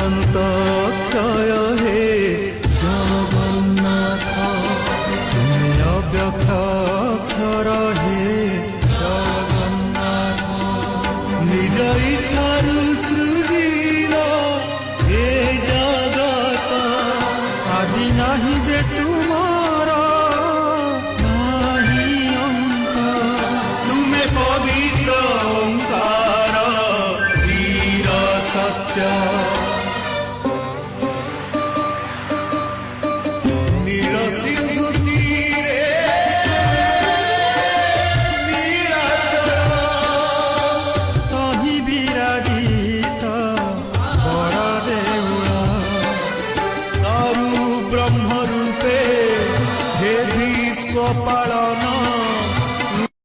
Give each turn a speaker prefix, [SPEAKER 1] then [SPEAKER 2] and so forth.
[SPEAKER 1] অনন্ত ক্ষয় হে জগন্নাথ, তুমি অব্যক্ত অক্ষর হে জগন্নাথ, নিজ ইচ্ছারু